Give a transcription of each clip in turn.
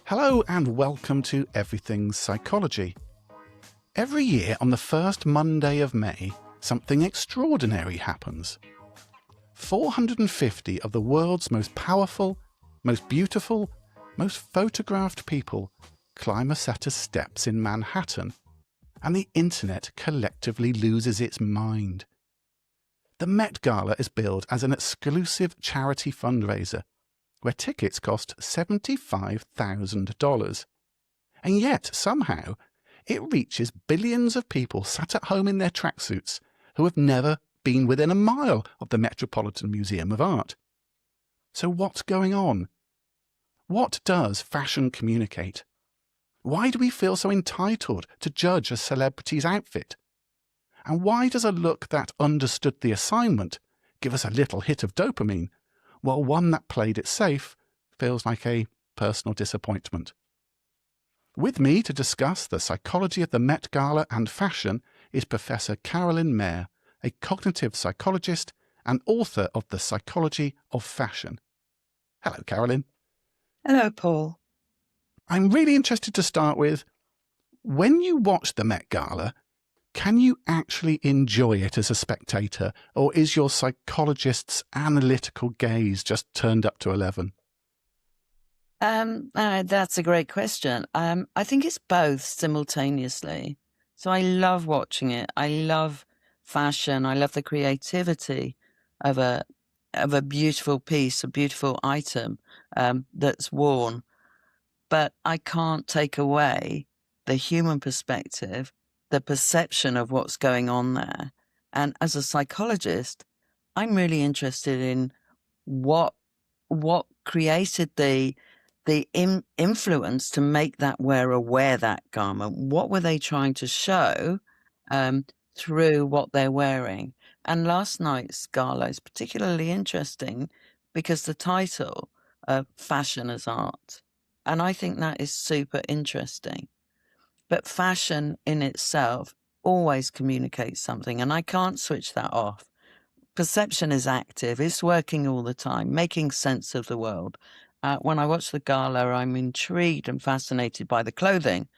Hello and welcome to Everything's Psychology. Every year on the first Monday of May, something extraordinary happens. 450 of the world's most powerful, most beautiful, most photographed people climb a set of steps in Manhattan, and the internet collectively loses its mind. The Met Gala is billed as an exclusive charity fundraiser, where tickets cost $75,000. And yet, somehow, it reaches billions of people sat at home in their tracksuits who have never been within a mile of the Metropolitan Museum of Art. So what's going on? What does fashion communicate? Why do we feel so entitled to judge a celebrity's outfit? And why does a look that understood the assignment give us a little hit of dopamine, while one that played it safe feels like a personal disappointment? With me to discuss the psychology of the Met Gala and fashion is Professor Carolyn Mair, a cognitive psychologist and author of The Psychology of Fashion. Hello, Carolyn. Hello, Paul. I'm really interested to start with, when you watch the Met Gala, can you actually enjoy it as a spectator, or is your psychologist's analytical gaze just turned up to 11? That's a great question. I think it's both simultaneously. So I love watching it. I love fashion. I love the creativity of a beautiful piece, a beautiful item that's worn. But I can't take away the human perspective, the perception of what's going on there. And as a psychologist, I'm really interested in what created the influence to make that wearer wear that garment. What were they trying to show through what they're wearing? And last night's gala is particularly interesting because the title, Fashion as Art. And I think that is super interesting. But fashion in itself always communicates something, and I can't switch that off. Perception is active. It's working all the time, making sense of the world. When I watch the gala, I'm intrigued and fascinated by the clothing,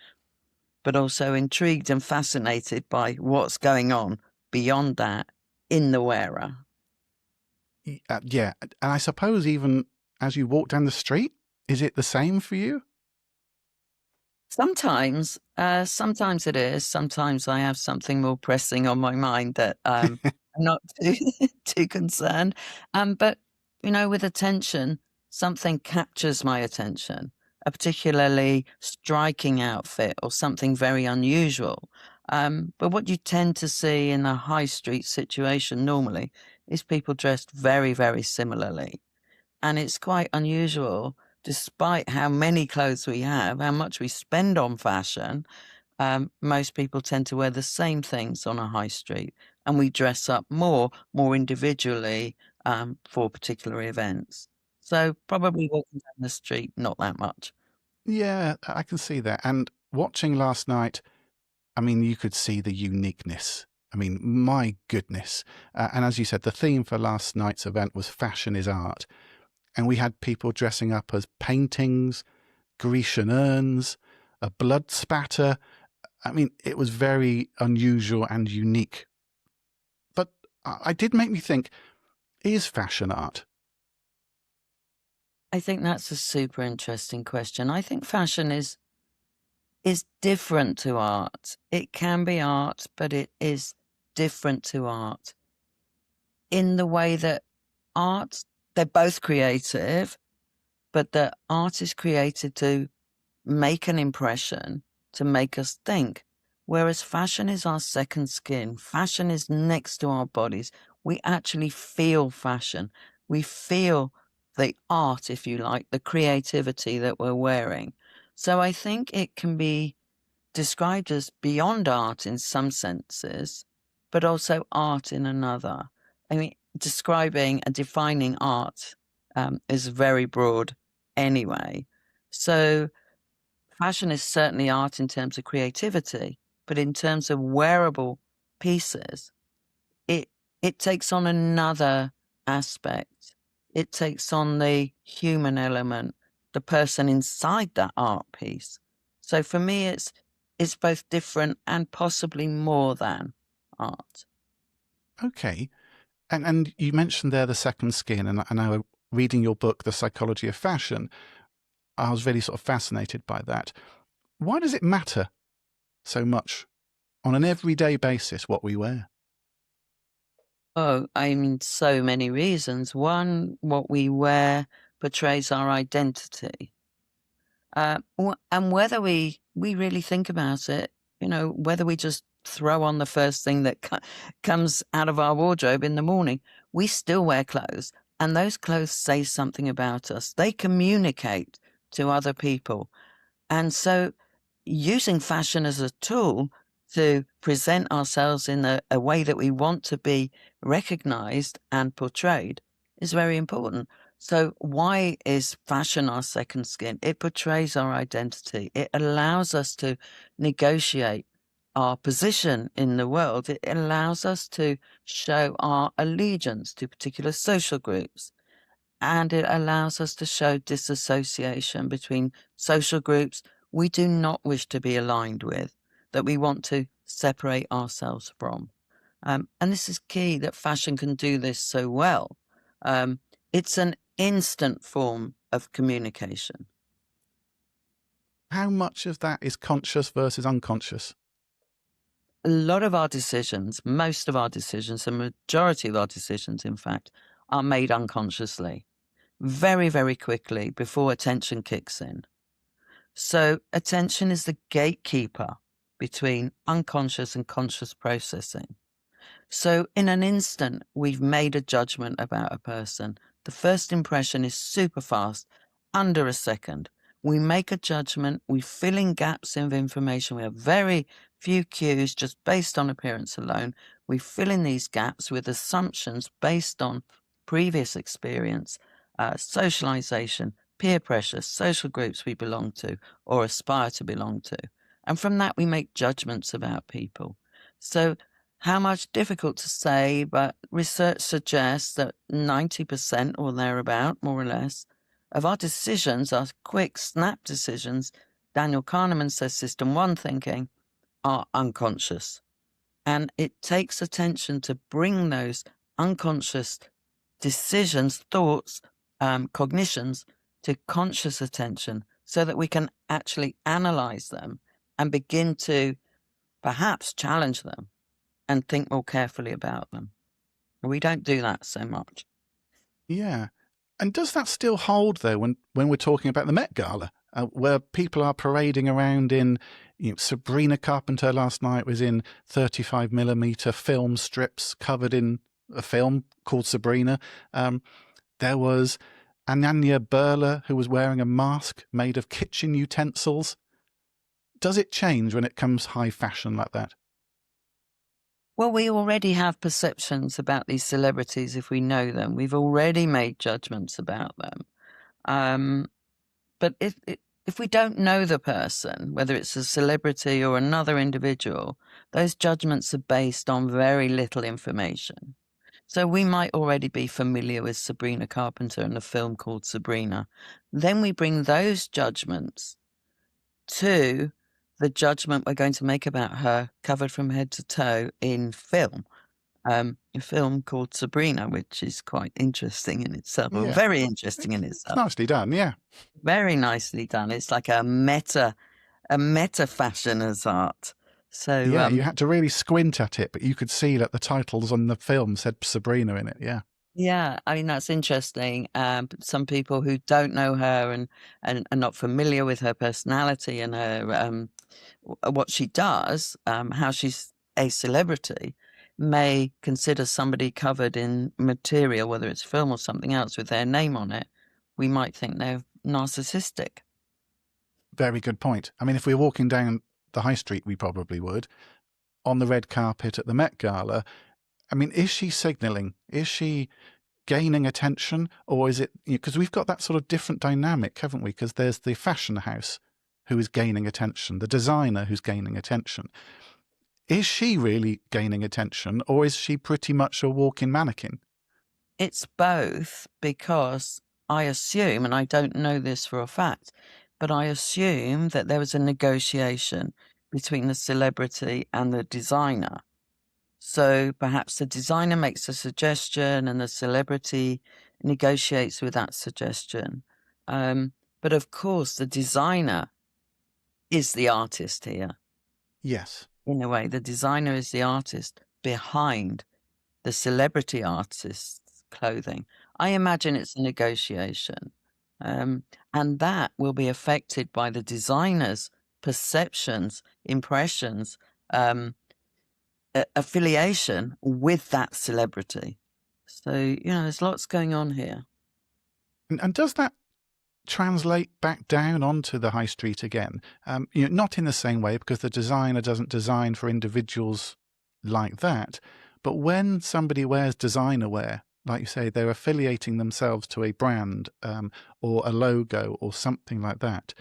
but also intrigued and fascinated by what's going on beyond that in the wearer. Yeah, and I suppose even as you walk down the street, is it the same for you? Sometimes it is. Sometimes I have something more pressing on my mind that I'm not too concerned. But, with attention, something captures my attention, a particularly striking outfit or something very unusual. But what you tend to see in a high street situation normally is people dressed very, very similarly. And it's quite unusual, despite how many clothes we have, how much we spend on fashion. Most people tend to wear the same things on a high street, and we dress up more individually for particular events. So probably walking down the street, not that much. Yeah, I can see that. And watching last night, I mean, you could see the uniqueness. I mean, my goodness. And as you said, the theme for last night's event was Fashion is Art. And we had people dressing up as paintings, Grecian urns, a blood spatter. I mean, it was very unusual and unique. But it did make me think, is fashion art? I think that's a super interesting question. I think fashion is different to art. It can be art, but it is different to art in the way that art, they're both creative, but the art is created to make an impression, to make us think. Whereas fashion is our second skin. Fashion is next to our bodies. We actually feel fashion. We feel the art, if you like, the creativity that we're wearing. So I think it can be described as beyond art in some senses, but also art in another. I mean, describing and defining art is very broad anyway. So fashion is certainly art in terms of creativity, but in terms of wearable pieces, it takes on another aspect. it takes on the human element, the person inside that art piece. So for me, it's both different and possibly more than art. Okay. And you mentioned there the second skin, and I reading your book, The Psychology of Fashion, I was really sort of fascinated by that. Why does it matter so much on an everyday basis what we wear? Oh, I mean, so many reasons. One, what we wear portrays our identity. And whether we really think about it, whether we just throw on the first thing that comes out of our wardrobe in the morning, we still wear clothes, and those clothes say something about us. They communicate to other people. And so using fashion as a tool to present ourselves in a way that we want to be recognized and portrayed is very important. So why is fashion our second skin? It portrays our identity. It allows us to negotiate our position in the world. It allows us to show our allegiance to particular social groups. And it allows us to show disassociation between social groups we do not wish to be aligned with, that we want to separate ourselves from. And this is key that fashion can do this so well. It's an instant form of communication. How much of that is conscious versus unconscious? A lot of our decisions, most of our decisions, the majority of our decisions, in fact, are made unconsciously, very, very quickly before attention kicks in. So attention is the gatekeeper between unconscious and conscious processing. So in an instant, we've made a judgment about a person. The first impression is super fast, under a second. We make a judgment, we fill in gaps of information. We have very few cues just based on appearance alone. We fill in these gaps with assumptions based on previous experience, socialization, peer pressure, social groups we belong to or aspire to belong to. And from that, we make judgments about people. So how much difficult to say, but research suggests that 90% or thereabout, more or less, of our decisions, our quick snap decisions, Daniel Kahneman says system one thinking, are unconscious. And it takes attention to bring those unconscious decisions, thoughts, cognitions to conscious attention so that we can actually analyze them and begin to perhaps challenge them and think more carefully about them. We don't do that so much. Yeah. And does that still hold, though, when we're talking about the Met Gala, where people are parading around in, Sabrina Carpenter last night was in 35mm film strips covered in a film called Sabrina. There was Ananya Burla, who was wearing a mask made of kitchen utensils. Does it change when it comes high fashion like that? Well, we already have perceptions about these celebrities if we know them. We've already made judgments about them. But if we don't know the person, whether it's a celebrity or another individual, those judgments are based on very little information. So we might already be familiar with Sabrina Carpenter and a film called Sabrina. Then we bring those judgments to the judgment we're going to make about her covered from head to toe in film. A film called Sabrina, which is quite interesting in itself, or Yeah. very interesting in It's itself. nicely done, yeah. Very nicely done. It's like a meta fashion as art. So Yeah, you had to really squint at it, but you could see that the titles on the film said Sabrina in it, yeah. yeah, I mean that's interesting. Some people who don't know her and are not familiar with her personality and her what she does, how she's a celebrity, may consider somebody covered in material, whether it's film or something else, with their name on it. We might think they're narcissistic. Very good point. I mean, if we were walking down the high street, we probably would. On the red carpet at the Met Gala, I mean, is she signalling? Is she gaining attention? Or is it, because we've got that sort of different dynamic, haven't we? Because there's the fashion house who is gaining attention, the designer who's gaining attention. Is she really gaining attention, or is she pretty much a walking mannequin? It's both, because I assume, and I don't know this for a fact, but I assume that there was a negotiation between the celebrity and the designer. So perhaps the designer makes a suggestion and the celebrity negotiates with that suggestion. Um, but of course, the designer is the artist here. Yes. In a way, the designer is the artist behind the celebrity artist's clothing. I imagine it's a negotiation. And that will be affected by the designer's perceptions, impressions, affiliation with that celebrity. So, there's lots going on here. And does that translate back down onto the high street again? Not in the same way, because the designer doesn't design for individuals like that. But when somebody wears designer wear, like you say, they're affiliating themselves to a brand or a logo or something like that.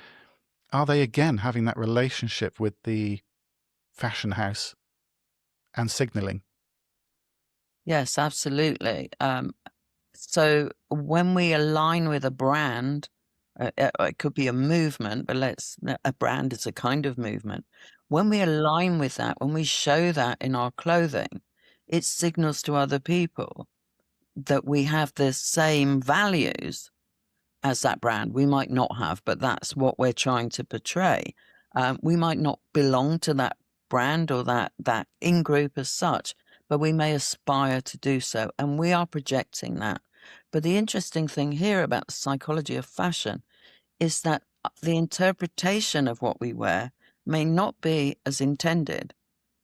Are they again having that relationship with the fashion house and signaling? Yes, absolutely. So when we align with a brand, it could be a movement, but a brand is a kind of movement. When we align with that, when we show that in our clothing, it signals to other people that we have the same values as that brand. We might not have, but that's what we're trying to portray. We might not belong to that brand or that in-group as such, but we may aspire to do so, and we are projecting that. But the interesting thing here about the psychology of fashion is that the interpretation of what we wear may not be as intended,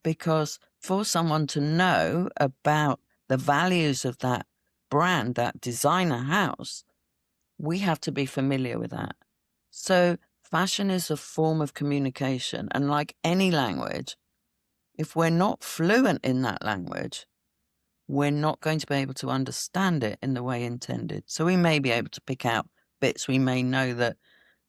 because for someone to know about the values of that brand, that designer house, we have to be familiar with that. So fashion is a form of communication. And like any language, if we're not fluent in that language, we're not going to be able to understand it in the way intended. So we may be able to pick out bits. We may know that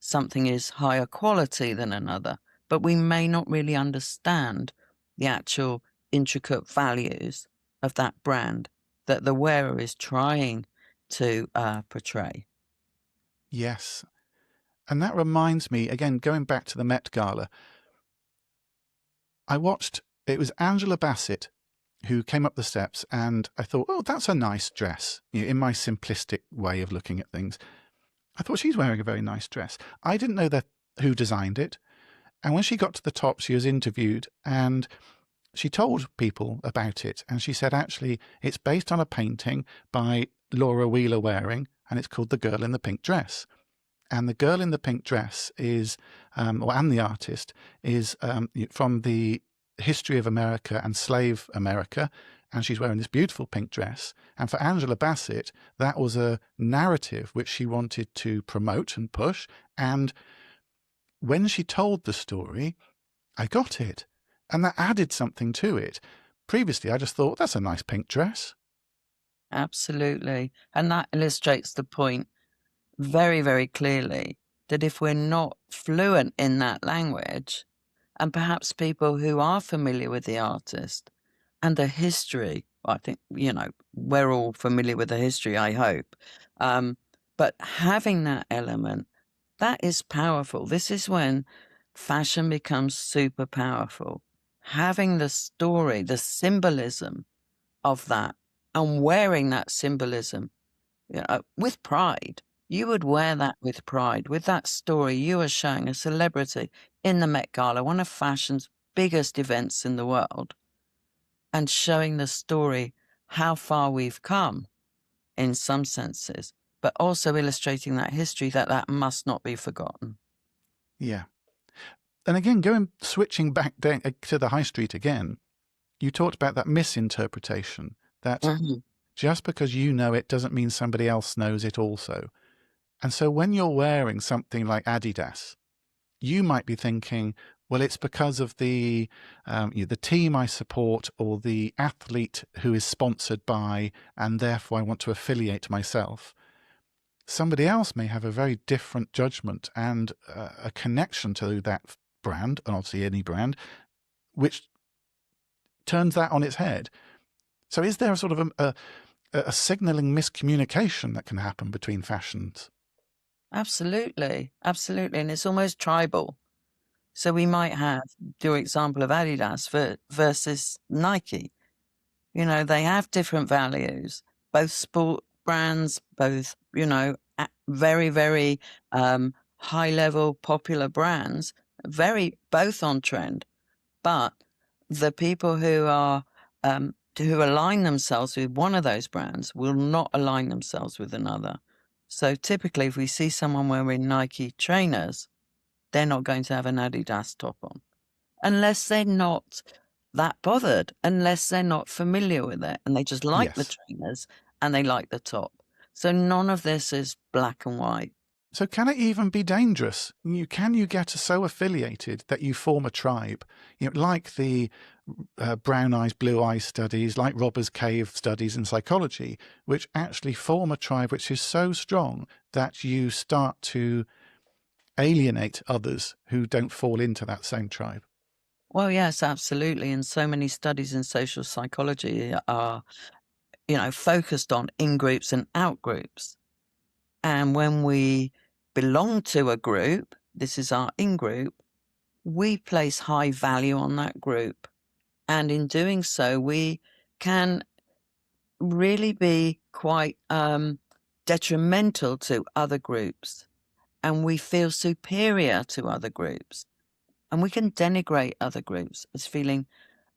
something is higher quality than another, but we may not really understand the actual intricate values of that brand that the wearer is trying to portray. Yes. And that reminds me, again, going back to the Met Gala, it was Angela Bassett who came up the steps, and I thought, oh, that's a nice dress. In my simplistic way of looking at things, I thought she's wearing a very nice dress. I didn't know who designed it. And when she got to the top, she was interviewed and she told people about it. And she said, actually, it's based on a painting by Laura Wheeler Waring, and it's called The Girl in the Pink Dress. And the girl in the pink dress is, and the artist is from the history of America and slave America. And she's wearing this beautiful pink dress. And for Angela Bassett, that was a narrative which she wanted to promote and push. And when she told the story, I got it. And that added something to it. Previously, I just thought, that's a nice pink dress. Absolutely. And that illustrates the point very, very clearly, that if we're not fluent in that language, and perhaps people who are familiar with the artist and the history, I think, we're all familiar with the history, I hope. But having that element, that is powerful. This is when fashion becomes super powerful. Having the story, the symbolism of that, and wearing that symbolism with pride. You would wear that with pride, with that story you are showing a celebrity in the Met Gala, one of fashion's biggest events in the world, and showing the story, how far we've come in some senses, but also illustrating that history, that must not be forgotten. Yeah. And again, switching back down to the high street again, you talked about that misinterpretation, that just because you know it doesn't mean somebody else knows it also. And so when you're wearing something like Adidas, you might be thinking, well, it's because of the team I support or the athlete who is sponsored by, and therefore I want to affiliate myself. Somebody else may have a very different judgment and a connection to that brand, and obviously any brand, which turns that on its head. So is there a sort of a signalling miscommunication that can happen between fashions. Absolutely. Absolutely. And it's almost tribal. So we might have your example of Adidas versus Nike. You know, they have different values, both sport brands, both, you know, very, very high level popular brands, both on trend. But the people who align themselves with one of those brands will not align themselves with another. So typically, if we see someone wearing Nike trainers, they're not going to have an Adidas top on, unless they're not that bothered, unless they're not familiar with it and they just like the Yes. trainers and they like the top. So none of this is black and white. So can it even be dangerous? Can you get so affiliated that you form a tribe? Like the brown eyes, blue eyes studies, like Robbers Cave studies in psychology, which actually form a tribe which is so strong that you start to alienate others who don't fall into that same tribe. Well, yes, absolutely. And so many studies in social psychology are, you know, focused on in-groups and out-groups. And when we belong to a group, this is our in-group, we place high value on that group. And in doing so, we can really be quite detrimental to other groups. And we feel superior to other groups. And we can denigrate other groups as feeling,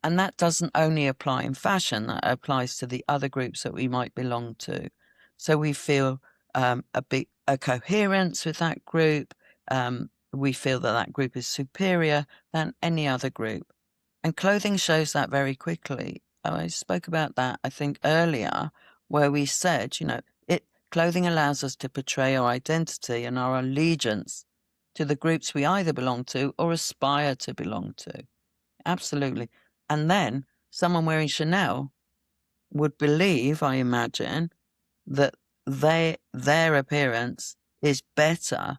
and that doesn't only apply in fashion, that applies to the other groups that we might belong to. So we feel a coherence with that group. We feel that group is superior than any other group. And clothing shows that very quickly. I spoke about that, I think, earlier, where we said, you know, clothing allows us to portray our identity and our allegiance to the groups we either belong to or aspire to belong to. Absolutely. And then someone wearing Chanel would believe, I imagine, that their appearance is better,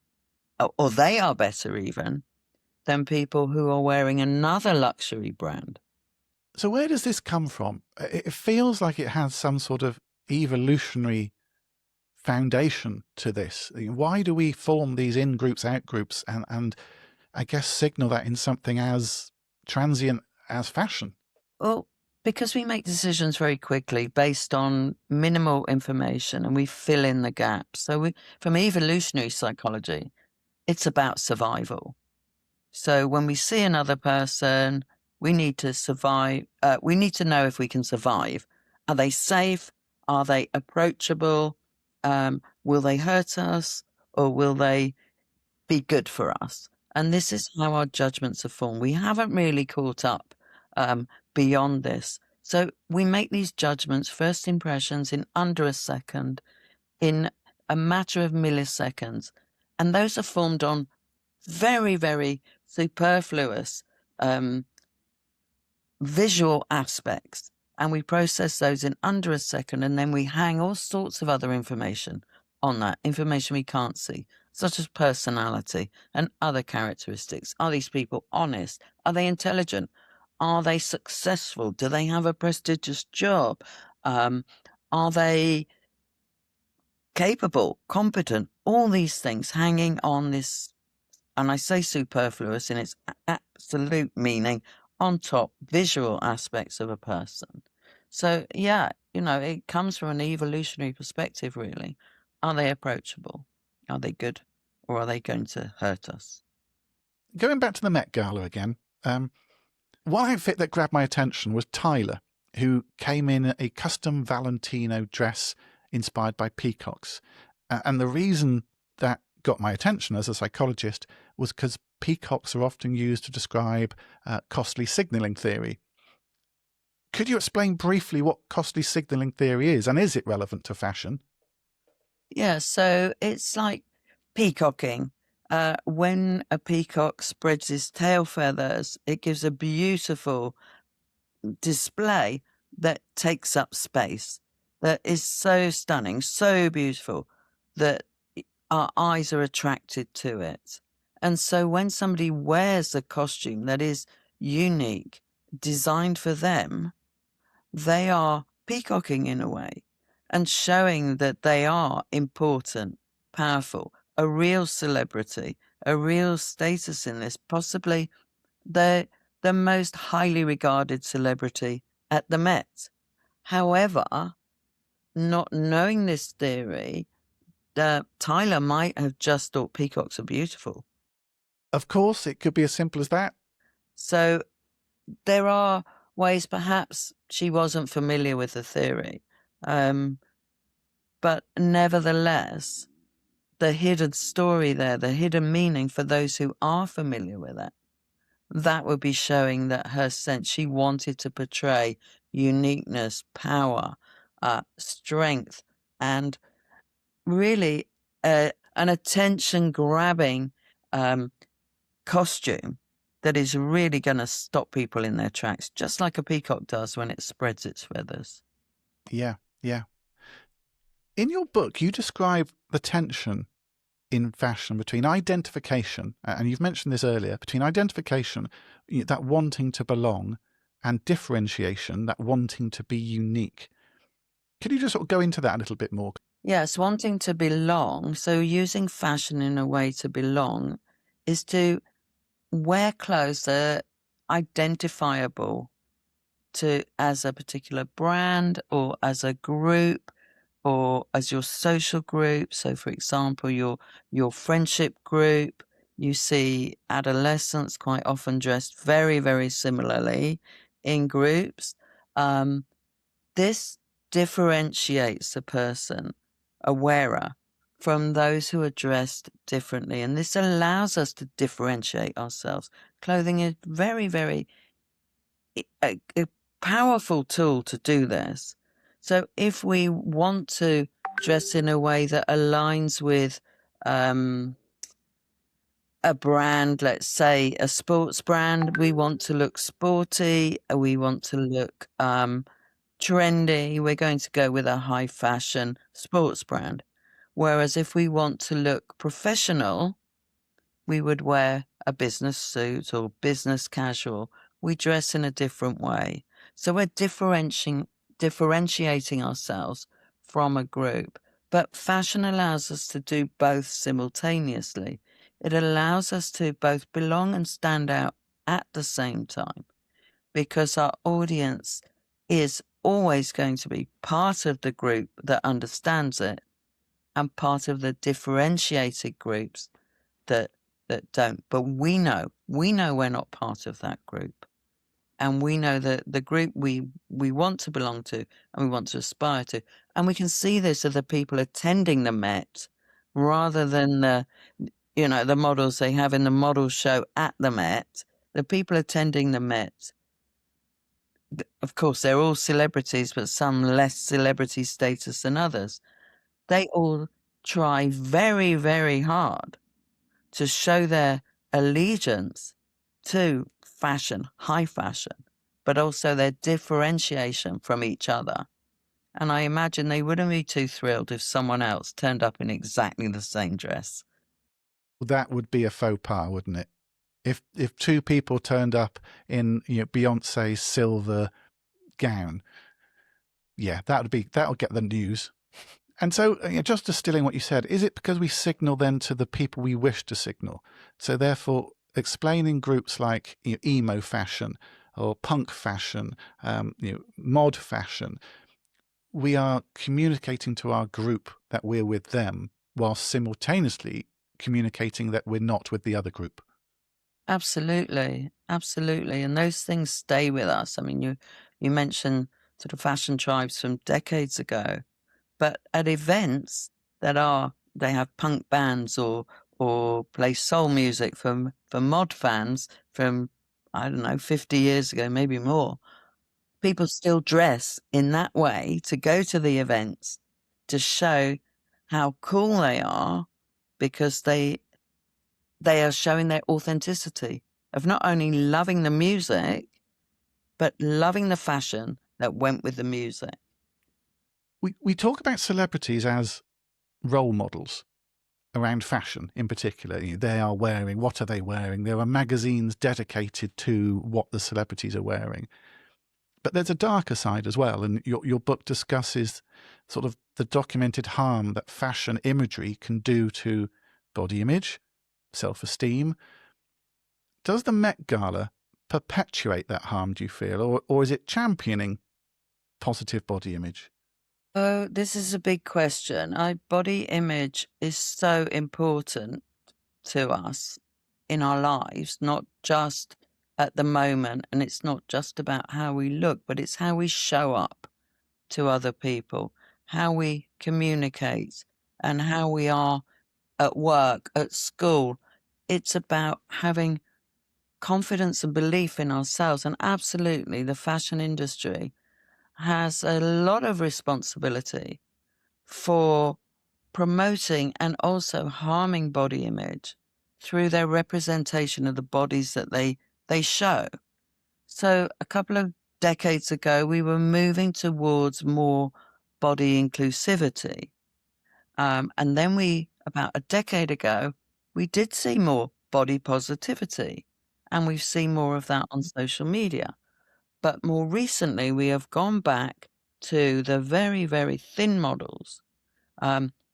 or they are better even, than people who are wearing another luxury brand. So where does this come from? It feels like it has some sort of evolutionary foundation to this. Why do we form these in-groups, out-groups, and I guess signal that in something as transient as fashion? Well, because we make decisions very quickly based on minimal information and we fill in the gaps. So from evolutionary psychology, it's about survival. So when we see another person, we need to survive. We need to know if we can survive. Are they safe? Are they approachable? Will they hurt us, or will they be good for us? And this is how our judgments are formed. We haven't really caught up beyond this. So we make these judgments, first impressions, in under a second, in a matter of milliseconds. And those are formed on very, very superfluous visual aspects. And we process those in under a second, and then we hang all sorts of other information on that, information we can't see, such as personality and other characteristics. Are these people honest? Are they intelligent? Are they successful? Do they have a prestigious job? Are they capable, competent? All these things hanging on this, and I say superfluous in its absolute meaning, on top visual aspects of a person. So, yeah, you know, it comes from an evolutionary perspective, really. Are they approachable? Are they good? Or are they going to hurt us? Going back to the Met Gala again, one outfit that grabbed my attention was Tyler, who came in a custom Valentino dress inspired by peacocks. And the reason that got my attention as a psychologist was because peacocks are often used to describe costly signalling theory. Could you explain briefly what costly signalling theory is, and is it relevant to fashion? Yeah, so it's like peacocking. When a peacock spreads his tail feathers, it gives a beautiful display that takes up space, that is so stunning, so beautiful, that our eyes are attracted to it. And so when somebody wears a costume that is unique, designed for them, they are peacocking in a way. and showing that they are important, powerful, a real celebrity, a real status in this, possibly the most highly regarded celebrity at the Met. However, not knowing this theory, Tyler might have just thought peacocks are beautiful. Of course, it could be as simple as that. So there are ways perhaps she wasn't familiar with the theory. But nevertheless, the hidden story there, the hidden meaning for those who are familiar with it, that would be showing that her sense, she wanted to portray uniqueness, power, strength, and really an attention-grabbing costume that is really going to stop people in their tracks, just like a peacock does when it spreads its feathers. Yeah, yeah. In your book, you describe the tension in fashion between identification, and you've mentioned this earlier, between identification, that wanting to belong, and differentiation, that wanting to be unique. Could you just sort of go into that a little bit more? Yes, wanting to belong, so using fashion in a way to belong, is to wear clothes that are identifiable as a particular brand or as a group or as your social group. So, for example, your friendship group, you see adolescents quite often dressed very, very similarly in groups. This differentiates a person, a wearer, from those who are dressed differently. And this allows us to differentiate ourselves. Clothing is very, very a powerful tool to do this. So if we want to dress in a way that aligns with a brand, let's say a sports brand, we want to look sporty, we want to look trendy, we're going to go with a high fashion sports brand. Whereas if we want to look professional, we would wear a business suit or business casual. We dress in a different way. So we're differentiating ourselves from a group. But fashion allows us to do both simultaneously. It allows us to both belong and stand out at the same time, because our audience is always going to be part of the group that understands it and part of the differentiated groups that don't. But we know we're not part of that group. And we know that the group we want to belong to and we want to aspire to. And we can see this of the people attending the Met rather than the models they have in the model show at the Met. The people attending the Met, of course, they're all celebrities, but some less celebrity status than others. They all try very, very hard to show their allegiance to fashion, high fashion, but also their differentiation from each other. And I imagine they wouldn't be too thrilled if someone else turned up in exactly the same dress. That would be a faux pas, wouldn't it? If two people turned up in Beyonce's silver gown, yeah, that'll get the news. And so, just distilling what you said, is it because we signal then to the people we wish to signal? So therefore, explaining groups like emo fashion or punk fashion, mod fashion, we are communicating to our group that we're with them, while simultaneously communicating that we're not with the other group. Absolutely, absolutely. And those things stay with us. I mean, you mentioned sort of fashion tribes from decades ago, but at events they have punk bands or play soul music for mod fans from, I don't know, 50 years ago, maybe more. People still dress in that way to go to the events to show how cool they are, because they are showing their authenticity of not only loving the music, but loving the fashion that went with the music. We talk about celebrities as role models around fashion in particular. They are wearing, what are they wearing? There are magazines dedicated to what the celebrities are wearing. But there's a darker side as well, and your book discusses sort of the documented harm that fashion imagery can do to body image, self-esteem. Does the Met Gala perpetuate that harm, do you feel, or is it championing positive body image? Oh, this is a big question. Body image is so important to us in our lives, not just at the moment, and it's not just about how we look, but it's how we show up to other people, how we communicate, and how we are at work, at school. It's about having confidence and belief in ourselves. And absolutely, the fashion industry has a lot of responsibility for promoting and also harming body image through their representation of the bodies that they show. So a couple of decades ago, we were moving towards more body inclusivity. And then about a decade ago, we did see more body positivity, and we've seen more of that on social media. But more recently, we have gone back to the very, very thin models,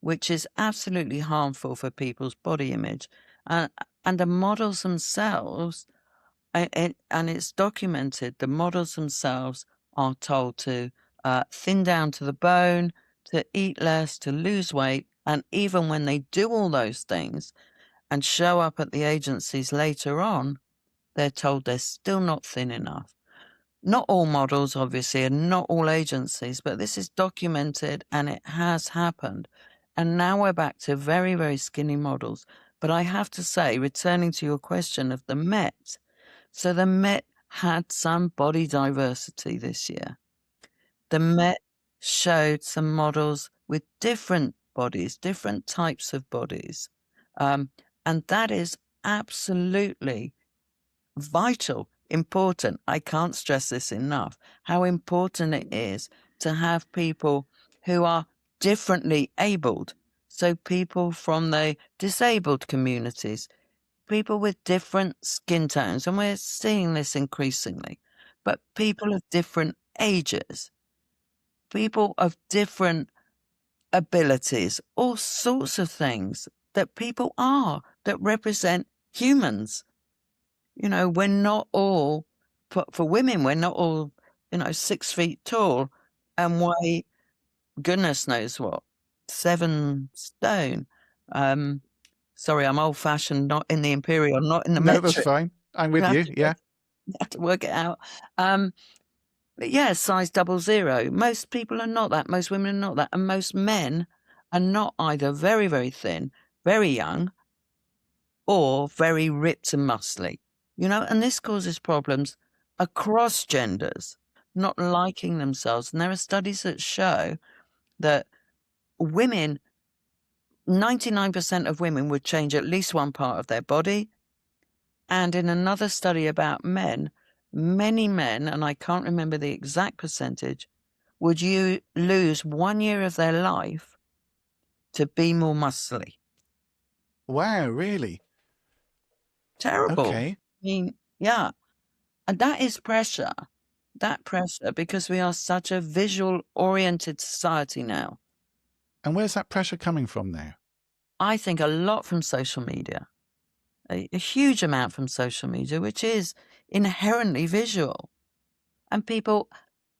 which is absolutely harmful for people's body image. And the models themselves, and it's documented, the models themselves are told to thin down to the bone, to eat less, to lose weight. And even when they do all those things and show up at the agencies later on, they're told they're still not thin enough. Not all models, obviously, and not all agencies, but this is documented and it has happened. And now we're back to very, very skinny models. But I have to say, returning to your question of the Met, so the Met had some body diversity this year. The Met showed some models with different bodies, different types of bodies. And that is absolutely vital, important. I can't stress this enough, how important it is to have people who are differently abled. So people from the disabled communities, people with different skin tones, and we're seeing this increasingly, but people of different ages, people of different abilities, all sorts of things that people are, that represent humans. You know, we're not all, for women, we're not all, 6 feet tall and weigh goodness knows what, 7 stone. Sorry, I'm old fashioned, not in the imperial, not in the No, that's metric. fine. I'm with You have you. to Yeah. you have to work it out. But yeah, size 00. Most people are not that. Most women are not that. And most men are not either very, very thin, very young, or very ripped and muscly. And this causes problems across genders, not liking themselves. And there are studies that show that women, 99% of women would change at least one part of their body. And in another study about men, many men, and I can't remember the exact percentage, would you lose 1 year of their life to be more muscly. Wow, really? Terrible. Okay. I mean, yeah. And that is pressure. That pressure, because we are such a visual oriented society now. And where's that pressure coming from now? I think a lot from social media, a huge amount from social media, which is inherently visual. And people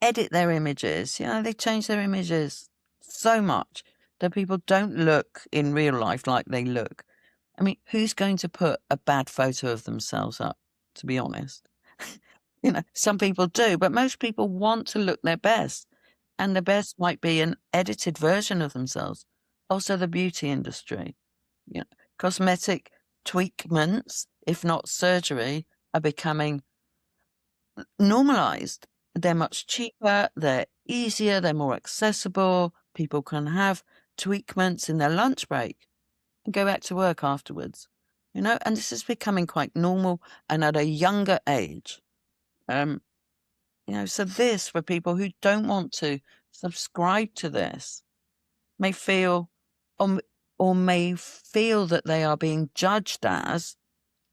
edit their images. They change their images so much that people don't look in real life like they look. I mean, who's going to put a bad photo of themselves up, to be honest? Some people do, but most people want to look their best. And the best might be an edited version of themselves. Also, the beauty industry. Cosmetic tweakments, if not surgery, are becoming normalized. They're much cheaper, they're easier, they're more accessible. People can have tweakments in their lunch break and go back to work afterwards. And this is becoming quite normal and at a younger age. So this, for people who don't want to subscribe to this, may feel or may feel that they are being judged as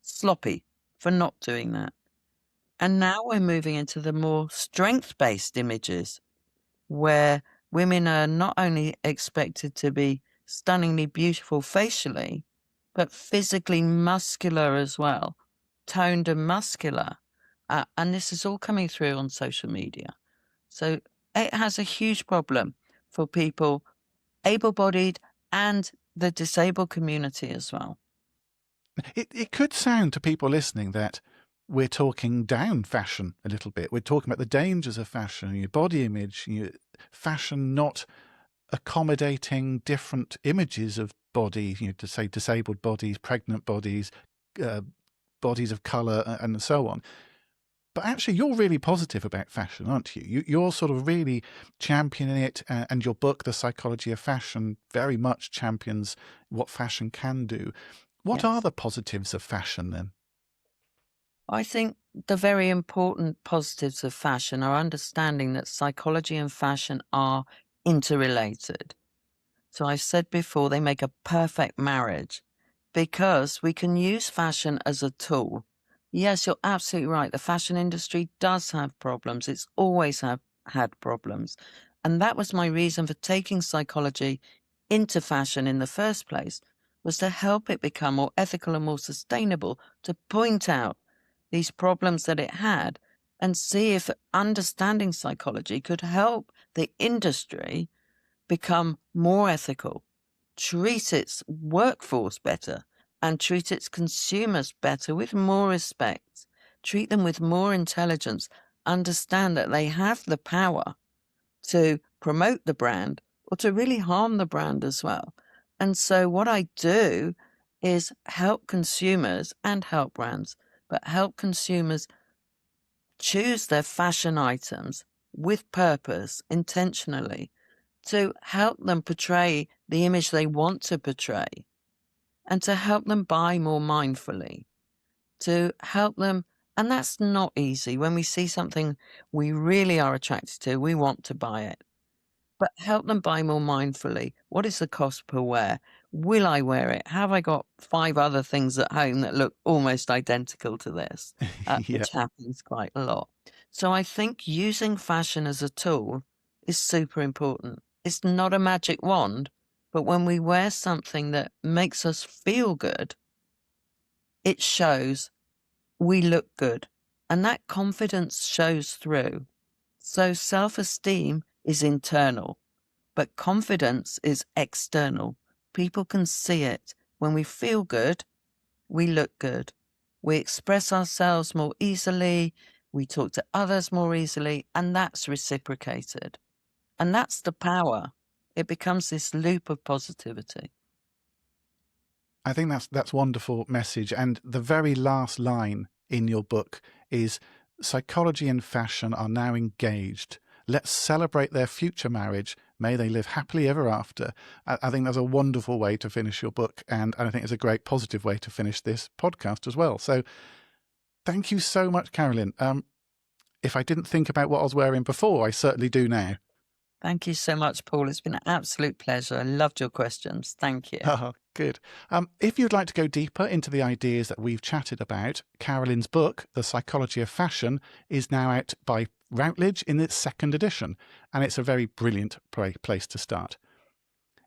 sloppy for not doing that. And now we're moving into the more strength-based images, where women are not only expected to be stunningly beautiful facially, but physically muscular as well, toned and muscular. And this is all coming through on social media. So it has a huge problem for people able-bodied and the disabled community as well. It could sound to people listening that we're talking down fashion a little bit. We're talking about the dangers of fashion, your body image, fashion not accommodating different images of body, to say disabled bodies, pregnant bodies, bodies of colour, and so on. But actually, you're really positive about fashion, aren't you? You're sort of really championing it, and your book, The Psychology of Fashion, very much champions what fashion can do. What are Yes. the positives of fashion then? I think the very important positives of fashion are understanding that psychology and fashion are interrelated. So I've said before, they make a perfect marriage because we can use fashion as a tool. Yes, you're absolutely right. The fashion industry does have problems. It's always had problems. And that was my reason for taking psychology into fashion in the first place, was to help it become more ethical and more sustainable, to point out these problems that it had and see if understanding psychology could help the industry become more ethical, treat its workforce better, and treat its consumers better with more respect, treat them with more intelligence, understand that they have the power to promote the brand or to really harm the brand as well. And so what I do is help consumers and help brands, but help consumers choose their fashion items with purpose, intentionally, to help them portray the image they want to portray, and to help them buy more mindfully, to help them. And that's not easy. When we see something we really are attracted to, we want to buy it. But help them buy more mindfully. What is the cost per wear? Will I wear it? Have I got 5 other things at home that look almost identical to this? Yeah. Which happens quite a lot. So I think using fashion as a tool is super important. It's not a magic wand, but when we wear something that makes us feel good, it shows we look good. And that confidence shows through. So self-esteem is internal. But confidence is external. People can see it. When we feel good, we look good. We express ourselves more easily. We talk to others more easily, and that's reciprocated. And that's the power. It becomes this loop of positivity. I think that's wonderful message. And the very last line in your book is psychology and fashion are now engaged. Let's celebrate their future marriage. May they live happily ever after. I think that's a wonderful way to finish your book. And I think it's a great positive way to finish this podcast as well. So thank you so much, Carolyn. If I didn't think about what I was wearing before, I certainly do now. Thank you so much, Paul. It's been an absolute pleasure. I loved your questions. Thank you. Oh, good. If you'd like to go deeper into the ideas that we've chatted about, Carolyn's book, The Psychology of Fashion, is now out by Routledge in its 2nd edition, and it's a very brilliant place to start.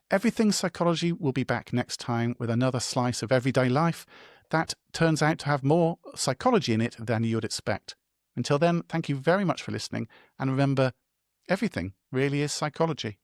Everything Psychology will be back next time with another slice of everyday life that turns out to have more psychology in it than you would expect. Until then, thank you very much for listening, and remember, everything really is psychology.